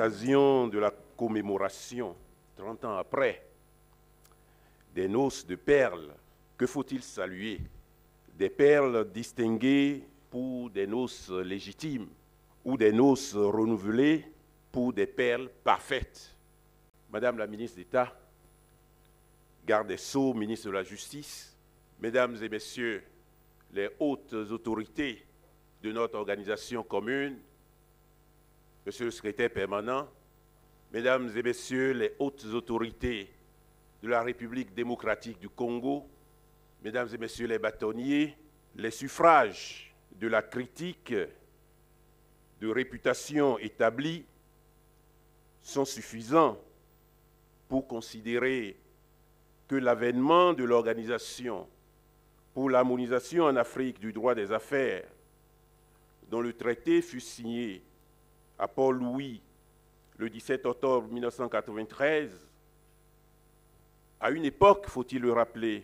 l'occasion de la commémoration, 30 ans après, des noces de perles, que faut-il saluer? Des perles distinguées pour des noces légitimes ou des noces renouvelées pour des perles parfaites. Madame la ministre d'État, garde des Sceaux, ministre de la Justice, Mesdames et Messieurs les hautes autorités de notre organisation commune, Monsieur le secrétaire permanent, Mesdames et Messieurs les hautes autorités de la République démocratique du Congo, Mesdames et Messieurs les bâtonniers, les suffrages de la critique de réputation établie sont suffisants pour considérer que l'avènement de l'Organisation pour l'harmonisation en Afrique du droit des affaires, dont le traité fut signé à Port-Louis le 17 octobre 1993, à une époque, faut-il le rappeler,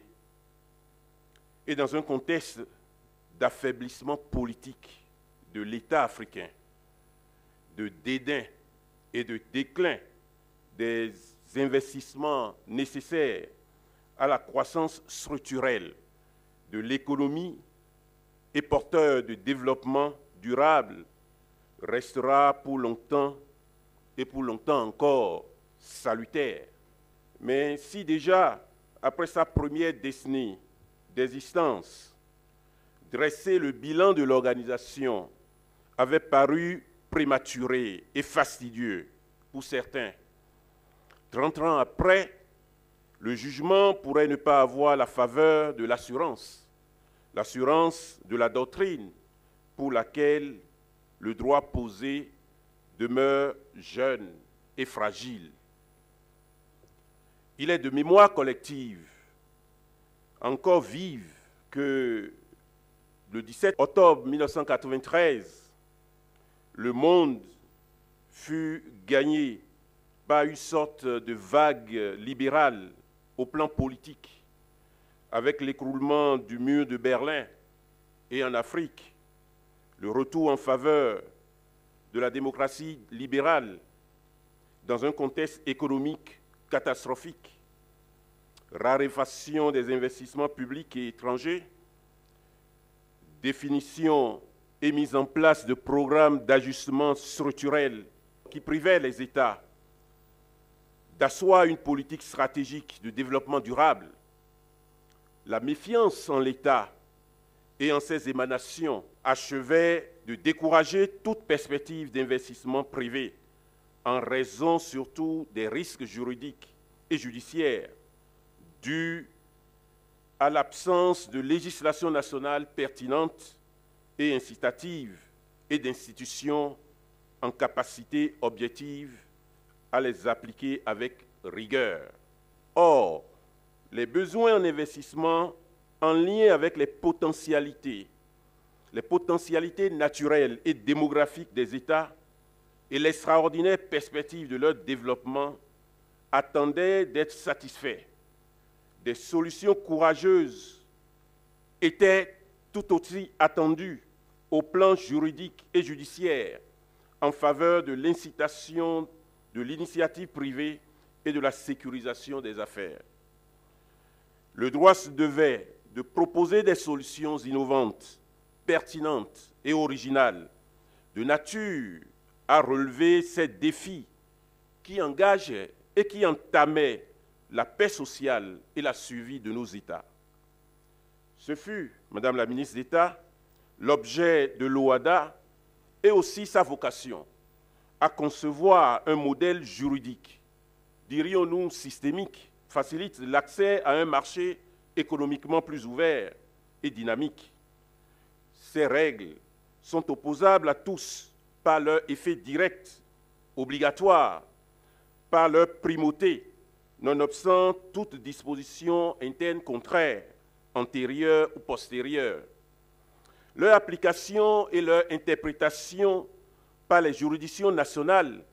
et dans un contexte d'affaiblissement politique de l'État africain, de dédain et de déclin des investissements nécessaires à la croissance structurelle de l'économie et porteur de développement durable, restera pour longtemps et pour longtemps encore salutaire. Mais si déjà, après sa première décennie d'existence, dresser le bilan de l'organisation avait paru prématuré et fastidieux pour certains, 30 ans après, le jugement pourrait ne pas avoir la faveur de l'assurance de la doctrine pour laquelle le droit posé demeure jeune et fragile. Il est de mémoire collective, encore vive, que le 17 octobre 1993, le monde fut gagné par une sorte de vague libérale au plan politique, avec l'écroulement du mur de Berlin et en Afrique, le retour en faveur de la démocratie libérale dans un contexte économique catastrophique, raréfaction des investissements publics et étrangers, définition et mise en place de programmes d'ajustement structurel qui privaient les États d'asseoir une politique stratégique de développement durable. La méfiance en l'État et en ses émanations achevait de décourager toute perspective d'investissement privé en raison surtout des risques juridiques et judiciaires dus à l'absence de législation nationale pertinente et incitative et d'institutions en capacité objective à les appliquer avec rigueur. Or, les besoins en investissement en lien avec les potentialités naturelles et démographiques des États et l'extraordinaire perspective de leur développement attendaient d'être satisfaits. Des solutions courageuses étaient tout aussi attendues au plan juridique et judiciaire en faveur de l'incitation de l'initiative privée et de la sécurisation des affaires. Le droit se devait de proposer des solutions innovantes, pertinentes et originales, de nature à relever ces défis qui engageaient et qui entamaient la paix sociale et la survie de nos États. Ce fut, Madame la ministre d'État, l'objet de l'OHADA et aussi sa vocation à concevoir un modèle juridique, dirions-nous systémique, facilite l'accès à un marché économiquement plus ouvert et dynamique. Ces règles sont opposables à tous par leur effet direct, obligatoire, par leur primauté, nonobstant toute disposition interne contraire, antérieure ou postérieure. Leur application et leur interprétation par les juridictions nationales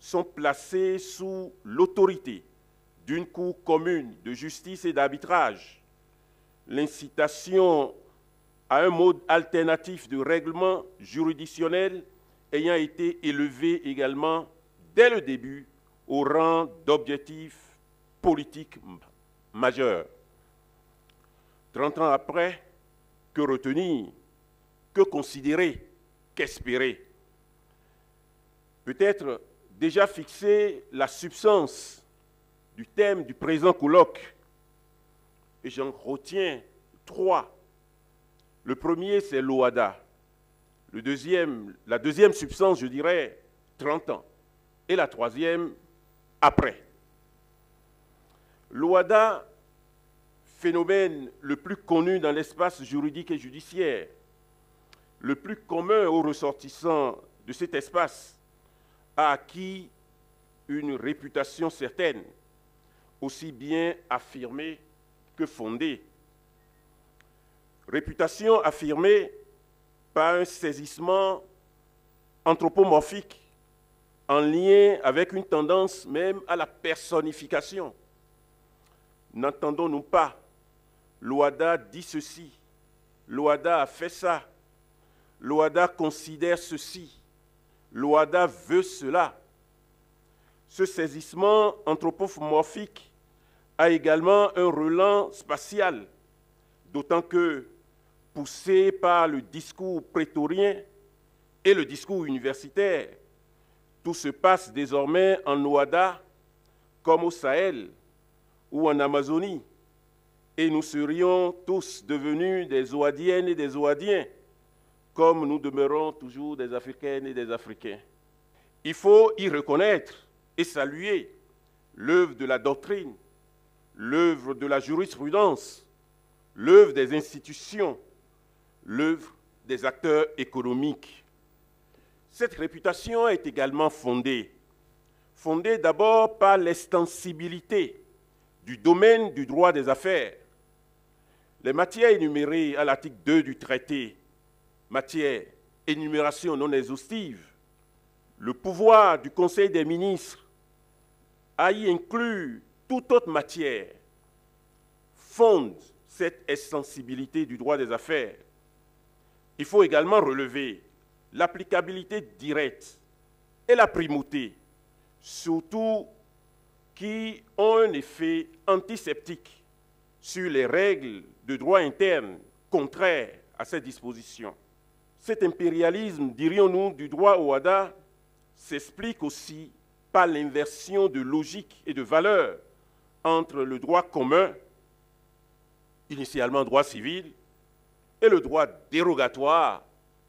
sont placées sous l'autorité d'une cour commune de justice et d'arbitrage. L'incitation à un mode alternatif de règlement juridictionnel ayant été élevée également dès le début, au rang d'objectif politique majeur. 30 ans après, que retenir, que considérer, qu'espérer? Peut-être déjà fixer la substance du thème du présent colloque. Et j'en retiens 3. Le premier, c'est l'OHADA. La deuxième substance, je dirais, 30 ans. Et la troisième, après. L'OHADA, phénomène le plus connu dans l'espace juridique et judiciaire, le plus commun aux ressortissants de cet espace, a acquis une réputation certaine, aussi bien affirmée que fondée. Réputation affirmée par un saisissement anthropomorphique en lien avec une tendance même à la personnification. N'entendons-nous pas? L'OHADA dit ceci, l'OHADA a fait ça, l'OHADA considère ceci, l'OHADA veut cela. Ce saisissement anthropomorphique a également un relent spatial, d'autant que, poussé par le discours prétorien et le discours universitaire, tout se passe désormais en OHADA, comme au Sahel ou en Amazonie, et nous serions tous devenus des Ohadiennes et des Ohadiens, comme nous demeurons toujours des Africaines et des Africains. Il faut y reconnaître et saluer l'œuvre de la doctrine, l'œuvre de la jurisprudence, l'œuvre des institutions, l'œuvre des acteurs économiques. Cette réputation est également fondée d'abord par l'extensibilité du domaine du droit des affaires. Les matières énumérées à l'article 2 du traité, matière, énumération non exhaustive, le pouvoir du Conseil des ministres à y inclure toute autre matière, fonde cette extensibilité du droit des affaires. Il faut également relever l'applicabilité directe et la primauté, surtout qui ont un effet antiseptique sur les règles de droit interne contraires à ces dispositions. Cet impérialisme, dirions-nous, du droit OHADA s'explique aussi par l'inversion de logique et de valeur entre le droit commun, initialement droit civil, et le droit dérogatoire,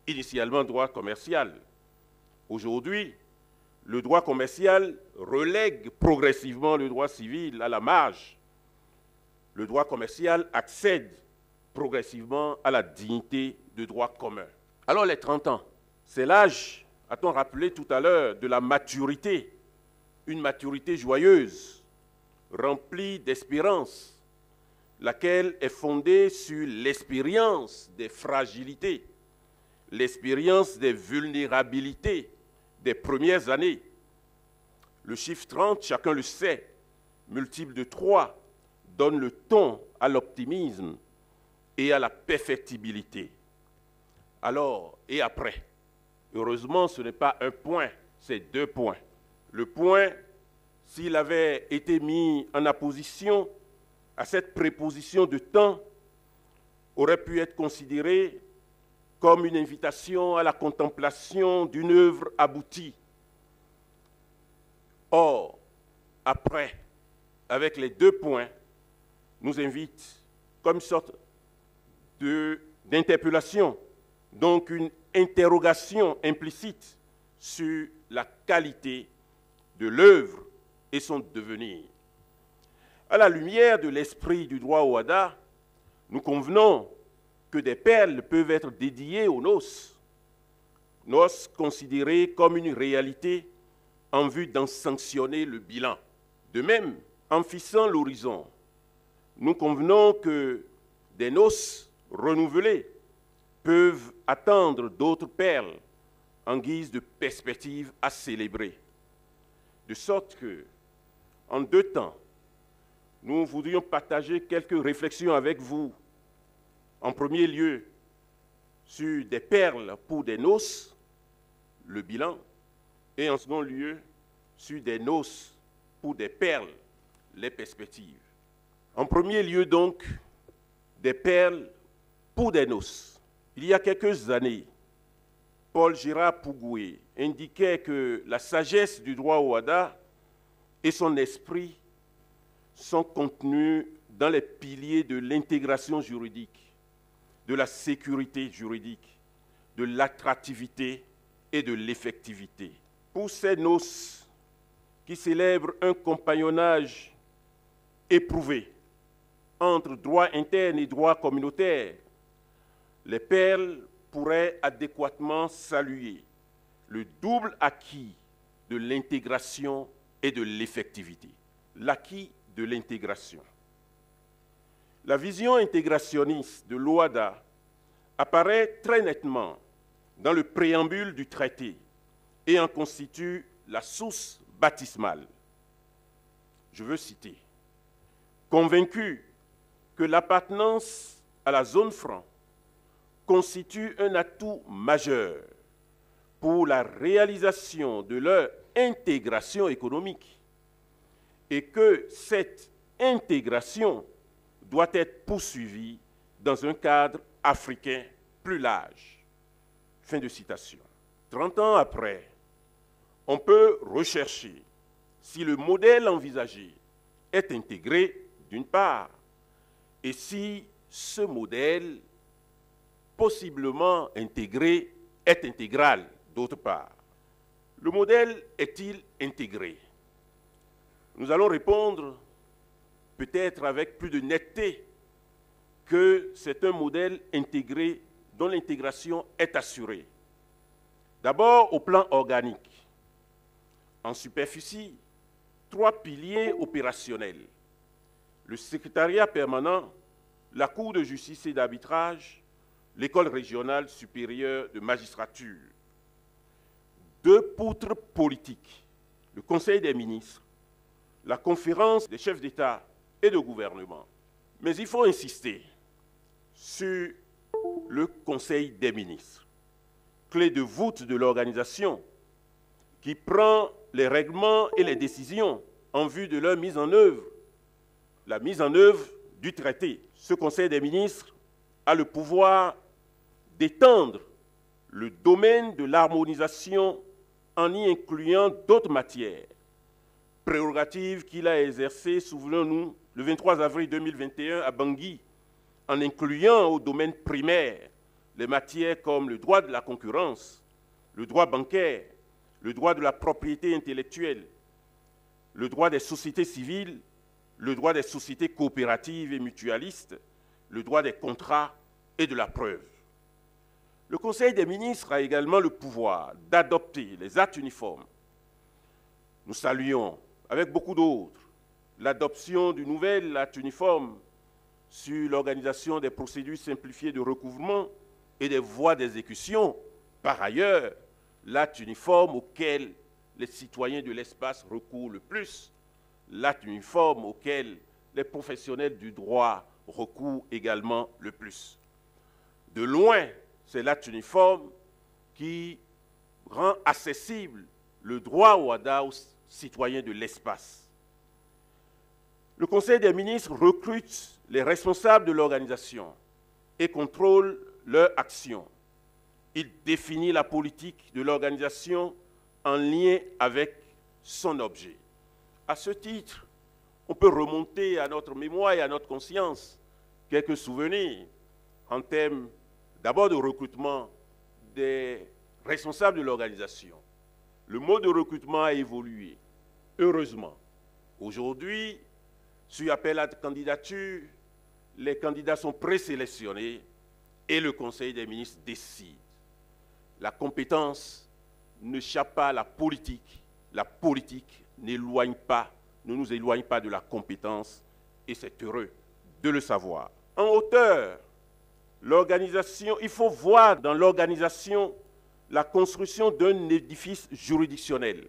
initialement droit commercial. Aujourd'hui, le droit commercial relègue progressivement le droit civil à la marge. Le droit commercial accède progressivement à la dignité de droit commun. Alors les 30 ans, c'est l'âge, a-t-on rappelé tout à l'heure, de la maturité, une maturité joyeuse, remplie d'espérance, laquelle est fondée sur l'expérience des fragilités, l'expérience des vulnérabilités des premières années. Le chiffre 30, chacun le sait, multiple de 3, donne le ton à l'optimisme et à la perfectibilité. Alors, et après? Heureusement, ce n'est pas un point, c'est 2 points. Le point, s'il avait été mis en apposition à cette préposition de temps, aurait pu être considéré comme une invitation à la contemplation d'une œuvre aboutie. Or, après, avec les 2 points, nous invite comme une sorte d'interpellation, donc une interrogation implicite sur la qualité de l'œuvre et son devenir. À la lumière de l'esprit du droit OHADA, nous convenons que des perles peuvent être dédiées aux noces, noces considérées comme une réalité en vue d'en sanctionner le bilan. De même, en fixant l'horizon, nous convenons que des noces renouvelées peuvent attendre d'autres perles en guise de perspective à célébrer. De sorte que, en 2 temps, nous voudrions partager quelques réflexions avec vous. En premier lieu, sur des perles pour des noces, le bilan, et en second lieu, sur des noces pour des perles les perspectives. En premier lieu donc, des perles pour des noces. Il y a quelques années, Paul Gérard Pougué indiquait que la sagesse du droit Ouada et son esprit sont contenus dans les piliers de l'intégration juridique, de la sécurité juridique, de l'attractivité et de l'effectivité. Pour ces noces qui célèbrent un compagnonnage éprouvé entre droit interne et droit communautaire, les perles pourraient adéquatement saluer le double acquis de l'intégration et de l'effectivité. L'acquis de l'intégration. La vision intégrationniste de l'OHADA apparaît très nettement dans le préambule du traité et en constitue la source baptismale. Je veux citer: convaincu que l'appartenance à la zone franc constitue un atout majeur pour la réalisation de leur intégration économique et que cette intégration doit être poursuivie dans un cadre africain plus large. Fin de citation. 30 ans après, on peut rechercher si le modèle envisagé est intégré d'une part et si ce modèle possiblement intégré est intégral d'autre part. Le modèle est-il intégré? Nous allons répondre peut-être avec plus de netteté que c'est un modèle intégré dont l'intégration est assurée. D'abord au plan organique. En superficie, 3 piliers opérationnels: le secrétariat permanent, la Cour de justice et d'arbitrage, l'École régionale supérieure de magistrature. 2 poutres politiques, le Conseil des ministres, la conférence des chefs d'État et de gouvernement. Mais il faut insister sur le Conseil des ministres, clé de voûte de l'organisation qui prend les règlements et les décisions en vue de leur mise en œuvre, la mise en œuvre du traité. Ce Conseil des ministres a le pouvoir d'étendre le domaine de l'harmonisation en y incluant d'autres matières, prérogative qu'il a exercée, souvenons-nous, le 23 avril 2021 à Bangui, en incluant au domaine primaire les matières comme le droit de la concurrence, le droit bancaire, le droit de la propriété intellectuelle, le droit des sociétés civiles, le droit des sociétés coopératives et mutualistes, le droit des contrats et de la preuve. Le Conseil des ministres a également le pouvoir d'adopter les actes uniformes. Nous saluons, avec beaucoup d'autres, l'adoption du nouvel acte uniforme sur l'organisation des procédures simplifiées de recouvrement et des voies d'exécution. Par ailleurs, l'acte uniforme auquel les citoyens de l'espace recourent le plus, l'acte uniforme auquel les professionnels du droit recourent également le plus. De loin, c'est l'acte uniforme qui rend accessible le droit Ouada aux citoyens de l'espace. Le Conseil des ministres recrute les responsables de l'organisation et contrôle leur action. Il définit la politique de l'organisation en lien avec son objet. À ce titre, on peut remonter à notre mémoire et à notre conscience quelques souvenirs en termes d'abord de recrutement des responsables de l'organisation. Le mode de recrutement a évolué, heureusement. Aujourd'hui, sur appel à candidature, les candidats sont présélectionnés et le Conseil des ministres décide. La compétence n'échappe pas à la politique. La politique ne nous éloigne pas de la compétence et c'est heureux de le savoir. En hauteur, l'organisation, il faut voir dans l'organisation la construction d'un édifice juridictionnel,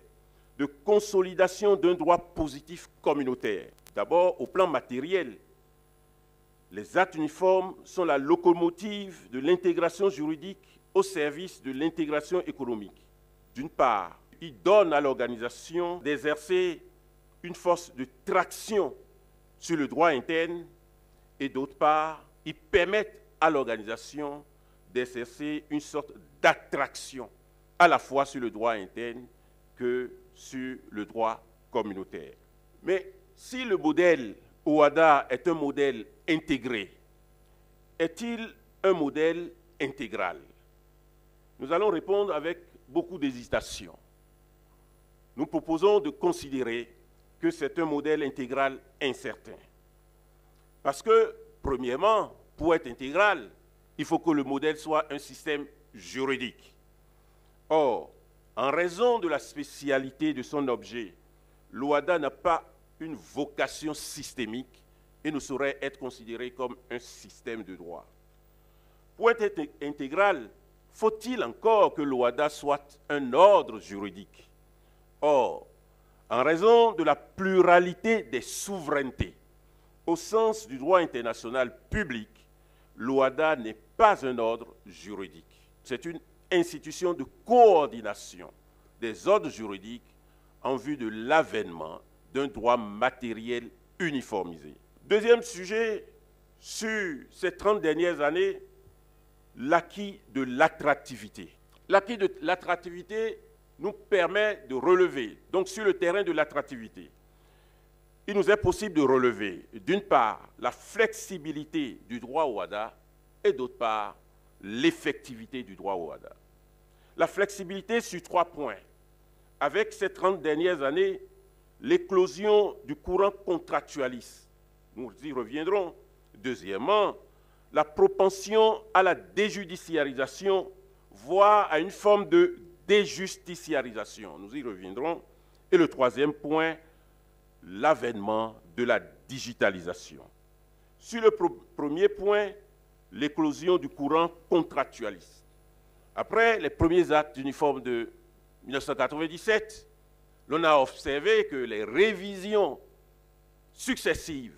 de consolidation d'un droit positif communautaire. D'abord, au plan matériel, les actes uniformes sont la locomotive de l'intégration juridique au service de l'intégration économique. D'une part, Il donne à l'organisation d'exercer une force de traction sur le droit interne et d'autre part, ils permettent à l'organisation d'exercer une sorte d'attraction à la fois sur le droit interne que sur le droit communautaire. Mais si le modèle OHADA est un modèle intégré, est-il un modèle intégral? Nous allons répondre avec beaucoup d'hésitation. Nous proposons de considérer que c'est un modèle intégral incertain. Parce que, premièrement, pour être intégral, il faut que le modèle soit un système juridique. Or, en raison de la spécialité de son objet, l'OHADA n'a pas une vocation systémique et ne saurait être considéré comme un système de droit. Pour être intégral, faut-il encore que l'OHADA soit un ordre juridique? Or, en raison de la pluralité des souverainetés, au sens du droit international public, l'OHADA n'est pas un ordre juridique. C'est une institution de coordination des ordres juridiques en vue de l'avènement d'un droit matériel uniformisé. Deuxième sujet, sur ces 30 dernières années, l'acquis de l'attractivité. L'acquis de l'attractivité nous permet de relever, donc sur le terrain de l'attractivité, il nous est possible de relever, d'une part, la flexibilité du droit OHADA et d'autre part, l'effectivité du droit OHADA. La flexibilité sur 3 points. Avec ces 30 dernières années, l'éclosion du courant contractualiste. Nous y reviendrons. Deuxièmement, la propension à la déjudiciarisation, voire à une forme de déjusticiarisation. Nous y reviendrons. Et le troisième point, l'avènement de la digitalisation. Sur le premier point, l'éclosion du courant contractualiste. Après les premiers actes uniformes de 1997, l'on a observé que les révisions successives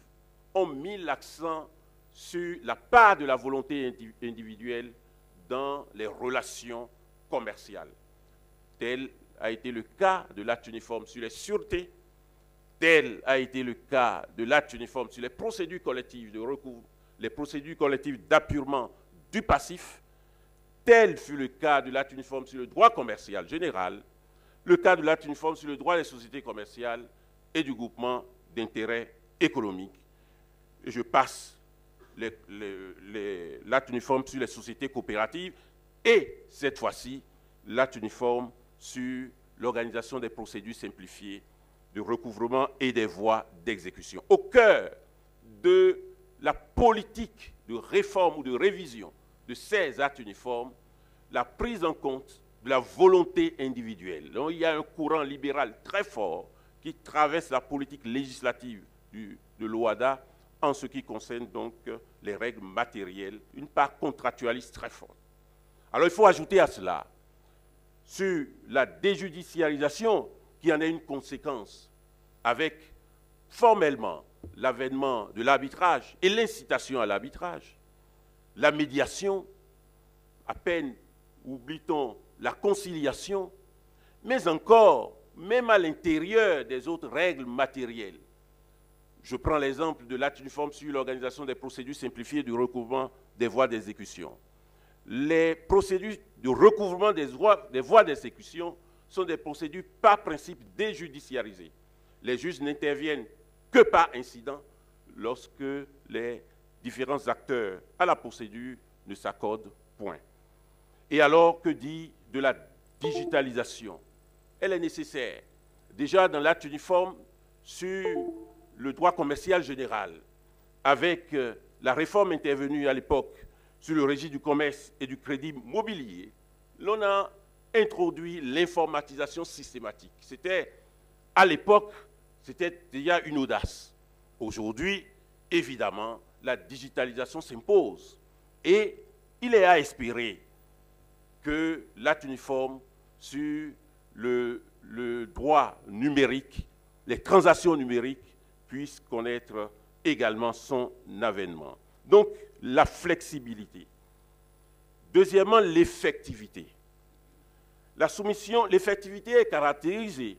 ont mis l'accent sur la part de la volonté individuelle dans les relations commerciales. Tel a été le cas de l'acte uniforme sur les sûretés, tel a été le cas de l'acte uniforme sur les procédures collectives de recours, les procédures collectives d'appurement du passif, tel fut le cas de l'acte uniforme sur le droit commercial général, le cas de l'acte uniforme sur le droit des sociétés commerciales et du groupement d'intérêt économique. Et je passe l'acte uniforme sur les sociétés coopératives et, cette fois-ci, l'acte uniforme sur l'organisation des procédures simplifiées de recouvrement et des voies d'exécution. Au cœur de la politique de réforme ou de révision de ces actes uniformes, la prise en compte de la volonté individuelle. Donc, il y a un courant libéral très fort qui traverse la politique législative de l'OHADA en ce qui concerne donc les règles matérielles, une part contractualiste très forte. Alors il faut ajouter à cela, sur la déjudiciarisation qui en est une conséquence, avec formellement l'avènement de l'arbitrage et l'incitation à l'arbitrage, la médiation, à peine oublie-t-on la conciliation, mais encore, même à l'intérieur des autres règles matérielles. Je prends l'exemple de l'acte uniforme sur l'organisation des procédures simplifiées du recouvrement des voies d'exécution. Les procédures de recouvrement des voies d'exécution sont des procédures par principe déjudiciarisées. Les juges n'interviennent que par incident lorsque les différents acteurs à la procédure ne s'accordent point. Et alors, que dit de la digitalisation? Elle est nécessaire. Déjà dans l'acte uniforme sur le droit commercial général, avec la réforme intervenue à l'époque sur le registre du commerce et du crédit mobilier, l'on a introduit l'informatisation systématique. C'était, à l'époque, c'était déjà une audace. Aujourd'hui, évidemment, la digitalisation s'impose. Et il est à espérer que l'acte uniforme sur le droit numérique, les transactions numériques, puisse connaître également son avènement. Donc, la flexibilité. Deuxièmement, l'effectivité. La soumission, l'effectivité est caractérisée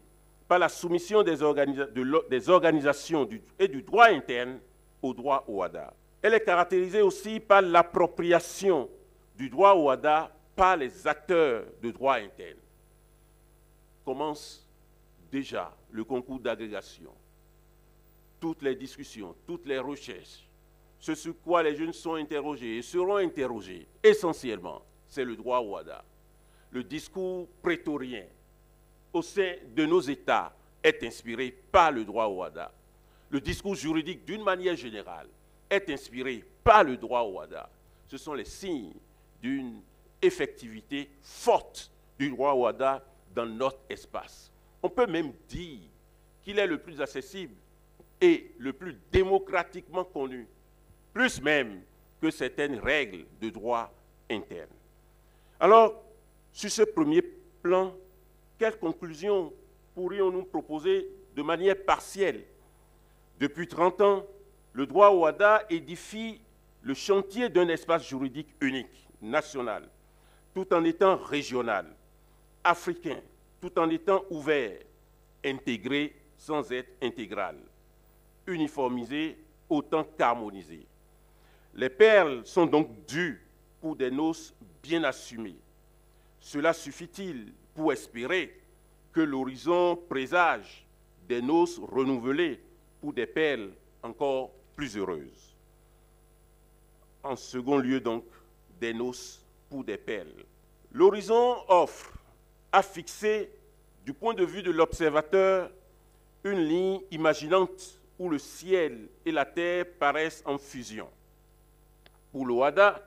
par la soumission des organisations et du droit interne au droit OHADA. Elle est caractérisée aussi par l'appropriation du droit OHADA par les acteurs de droit interne. Commence déjà le concours d'agrégation, toutes les discussions, toutes les recherches, ce sur quoi les jeunes sont interrogés et seront interrogés, essentiellement, c'est le droit OHADA. Le discours prétorien au sein de nos États est inspiré par le droit OHADA. Le discours juridique, d'une manière générale, est inspiré par le droit OHADA. Ce sont les signes d'une effectivité forte du droit OHADA dans notre espace. On peut même dire qu'il est le plus accessible et le plus démocratiquement connu, plus même que certaines règles de droit interne. Alors, sur ce premier plan, quelles conclusions pourrions-nous proposer de manière partielle? Depuis 30 ans, le droit OHADA édifie le chantier d'un espace juridique unique, national, tout en étant régional, africain, tout en étant ouvert, intégré sans être intégral, uniformisé autant qu'harmonisé. Les perles sont donc dues pour des noces bien assumées. Cela suffit-il pour espérer que l'horizon présage des noces renouvelées pour des perles encore plus heureuses? En second lieu donc, des noces pour des perles. L'horizon offre à fixer, du point de vue de l'observateur, une ligne imaginante où le ciel et la terre paraissent en fusion. Pour l'OHADA,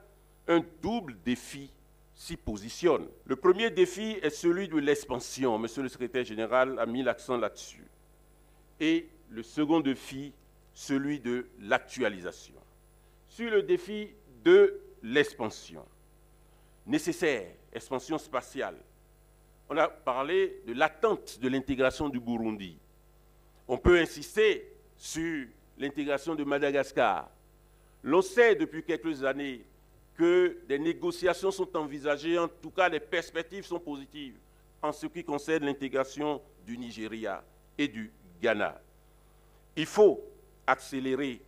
un double défi s'y positionne. Le premier défi est celui de l'expansion. Monsieur le secrétaire général a mis l'accent là-dessus. Et le second défi, celui de l'actualisation. Sur le défi de l'expansion, nécessaire, expansion spatiale, on a parlé de l'attente de l'intégration du Burundi. On peut insister sur l'intégration de Madagascar. L'on sait depuis quelques années que des négociations sont envisagées, en tout cas les perspectives sont positives en ce qui concerne l'intégration du Nigeria et du Ghana. Il faut accélérer,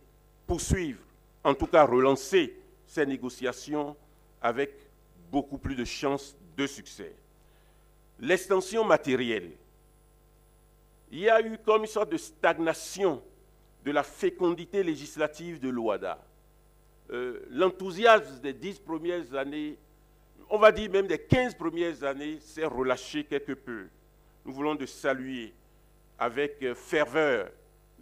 poursuivre, en tout cas relancer ces négociations avec beaucoup plus de chances de succès. L'extension matérielle. Il y a eu comme une sorte de stagnation de la fécondité législative de l'OHADA. L'enthousiasme des 10 premières années, on va dire même des 15 premières années, s'est relâché quelque peu. Nous voulons de saluer avec ferveur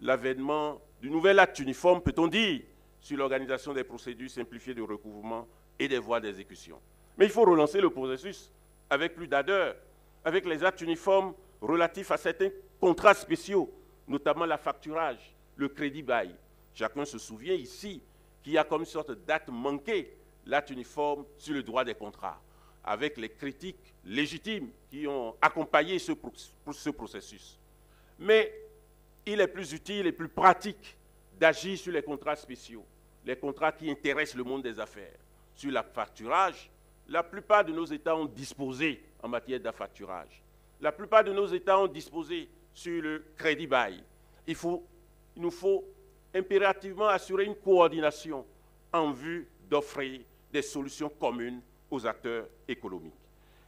l'avènement du nouvel acte uniforme, peut-on dire, sur l'organisation des procédures simplifiées de recouvrement et des voies d'exécution. Mais il faut relancer le processus avec plus d'ardeur, avec les actes uniformes relatifs à certains contrats spéciaux, notamment la facturage, le crédit bail. Chacun se souvient ici qu'il y a comme une sorte d'acte manqué, l'acte uniforme sur le droit des contrats, avec les critiques légitimes qui ont accompagné ce processus. Mais il est plus utile et plus pratique d'agir sur les contrats spéciaux, les contrats qui intéressent le monde des affaires. Sur le facturage, la plupart de nos États ont disposé en matière d'affacturage. La plupart de nos États ont disposé sur le crédit bail. Il nous faut impérativement assurer une coordination en vue d'offrir des solutions communes aux acteurs économiques.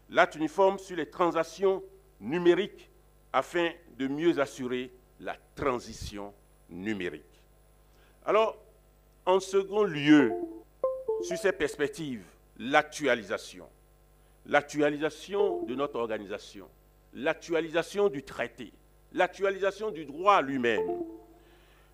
L'acte uniforme sur les transactions numériques afin de mieux assurer la transition numérique. Alors, en second lieu, sur ces perspectives, l'actualisation. L'actualisation de notre organisation, l'actualisation du traité, l'actualisation du droit lui-même.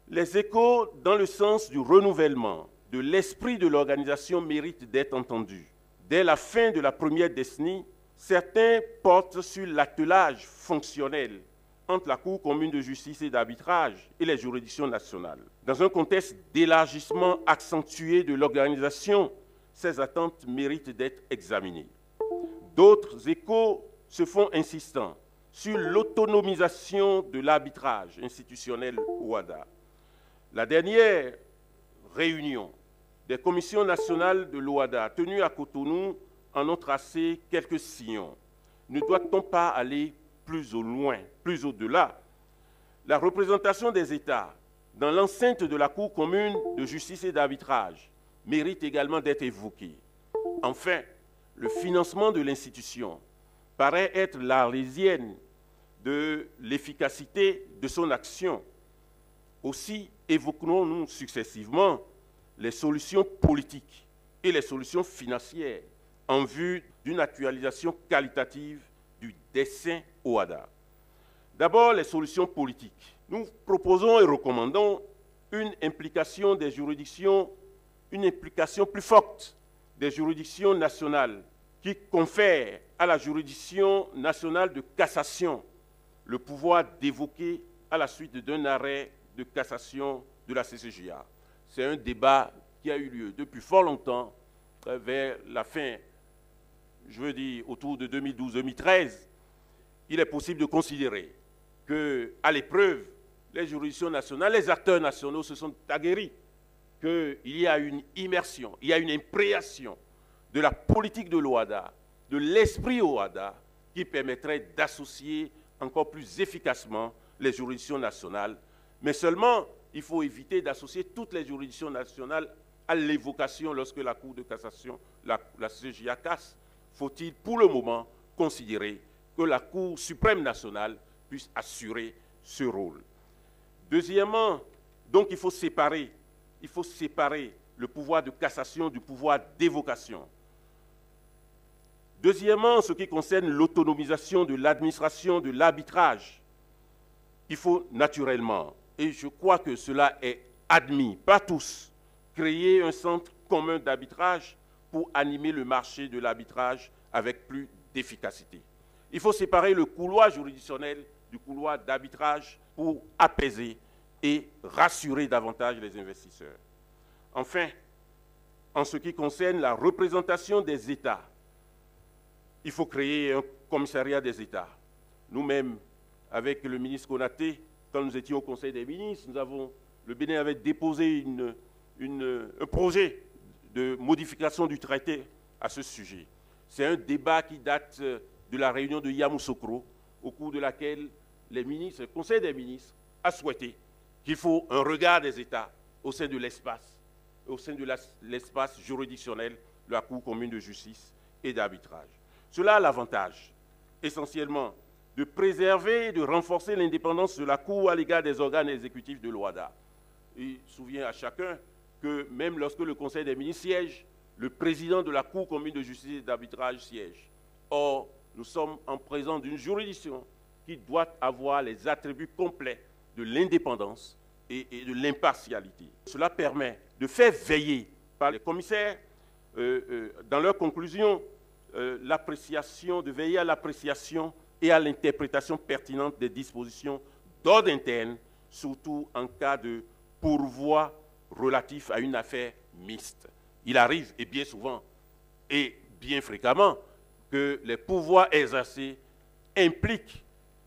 Les échos dans le sens du renouvellement de l'esprit de l'organisation méritent d'être entendus. Dès la fin de la première décennie, certains portent sur l'attelage fonctionnel entre la Cour commune de justice et d'arbitrage et les juridictions nationales. Dans un contexte d'élargissement accentué de l'organisation, ces attentes méritent d'être examinées. D'autres échos se font insistants sur l'autonomisation de l'arbitrage institutionnel OHADA. La dernière réunion des commissions nationales de l'OHADA tenue à Cotonou en ont tracé quelques sillons. ne doit-on pas aller plus au loin, plus au-delà? La représentation des États dans l'enceinte de la Cour commune de justice et d'arbitrage mérite également d'être évoquée. Enfin, le financement de l'institution paraît être l'arlésienne de l'efficacité de son action. Aussi, évoquons-nous successivement les solutions politiques et les solutions financières en vue d'une actualisation qualitative du dessein OHADA. D'abord, les solutions politiques. Nous proposons et recommandons une implication des juridictions, une implication plus forte des juridictions nationales qui confèrent à la juridiction nationale de cassation le pouvoir d'évoquer à la suite d'un arrêt de cassation de la CCJA. C'est un débat qui a eu lieu depuis fort longtemps, vers la fin, je veux dire autour de 2012-2013. Il est possible de considérer qu'à l'épreuve, les juridictions nationales, les acteurs nationaux se sont aguerris, qu'il y a une immersion, il y a une imprégnation de la politique de l'OHADA, de l'esprit OHADA, qui permettrait d'associer encore plus efficacement les juridictions nationales. Mais seulement, il faut éviter d'associer toutes les juridictions nationales à l'évocation lorsque la Cour de cassation, la CJA casse. Faut-il pour le moment considérer que la Cour suprême nationale puisse assurer ce rôle? Deuxièmement, donc il faut séparer le pouvoir de cassation du pouvoir d'évocation. Deuxièmement, en ce qui concerne l'autonomisation de l'administration de l'arbitrage, il faut naturellement, et je crois que cela est admis par tous, créer un centre commun d'arbitrage pour animer le marché de l'arbitrage avec plus d'efficacité. Il faut séparer le couloir juridictionnel du couloir d'arbitrage pour apaiser et rassurer davantage les investisseurs. Enfin, en ce qui concerne la représentation des États, il faut créer un commissariat des États. Nous-mêmes, avec le ministre Konaté, quand nous étions au Conseil des ministres, le Bénin avait déposé un projet de modification du traité à ce sujet. C'est un débat qui date de la réunion de Yamoussoukro, au cours de laquelle le Conseil des ministres a souhaité qu'il faut un regard des États au sein de l'espace juridictionnel de la Cour commune de justice et d'arbitrage. Cela a l'avantage, essentiellement, de préserver et de renforcer l'indépendance de la Cour à l'égard des organes exécutifs de l'OHADA. Il souvient à chacun que même lorsque le Conseil des ministres siège, le président de la Cour commune de justice et d'arbitrage siège. Or, nous sommes en présence d'une juridiction qui doit avoir les attributs complets de l'indépendance et de l'impartialité. Cela permet de faire veiller par les commissaires, dans leurs conclusions, de veiller à l'appréciation et à l'interprétation pertinente des dispositions d'ordre interne, surtout en cas de pourvoi relatif à une affaire mixte. Il arrive, et bien souvent, et bien fréquemment, que les pouvoirs exercés impliquent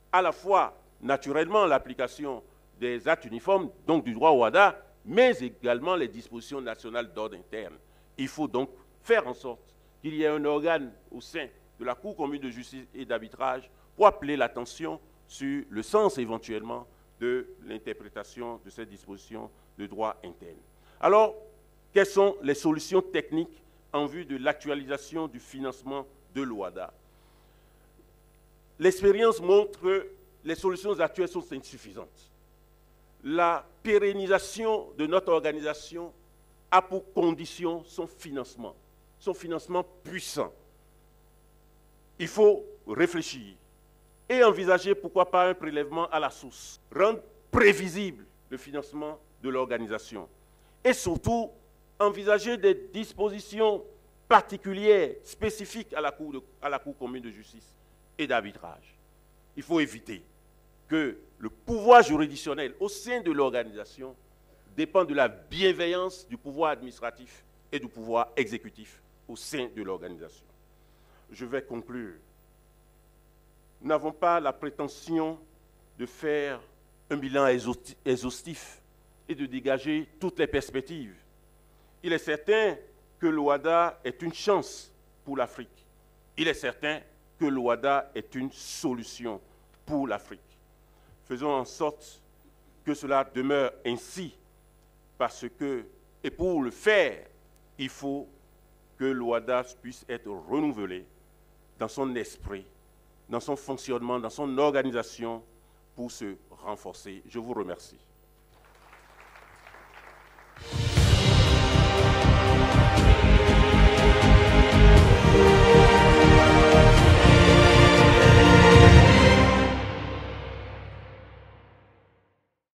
à la fois, naturellement, l'application des actes uniformes, donc du droit OHADA, mais également les dispositions nationales d'ordre interne. Il faut donc faire en sorte qu'il y ait un organe au sein de la Cour commune de justice et d'arbitrage pour appeler l'attention sur le sens éventuellement de l'interprétation de ces dispositions de droit interne. Alors, quelles sont les solutions techniques en vue de l'actualisation du financement de l'OHADA? L'expérience montre que les solutions actuelles sont insuffisantes. La pérennisation de notre organisation a pour condition son financement puissant. Il faut réfléchir et envisager, pourquoi pas, un prélèvement à la source, rendre prévisible le financement de l'organisation et surtout envisager des dispositions particulières, spécifiques à la Cour commune de justice et d'arbitrage. Il faut éviter que le pouvoir juridictionnel au sein de l'organisation dépend de la bienveillance du pouvoir administratif et du pouvoir exécutif au sein de l'organisation. Je vais conclure. Nous n'avons pas la prétention de faire un bilan exhaustif et de dégager toutes les perspectives. Il est certain que l'OHADA est une chance pour l'Afrique. Il est certain que l'OADA est une solution pour l'Afrique. Faisons en sorte que cela demeure ainsi, parce que, et pour le faire, il faut que l'OADA puisse être renouvelée dans son esprit, dans son fonctionnement, dans son organisation, pour se renforcer. Je vous remercie.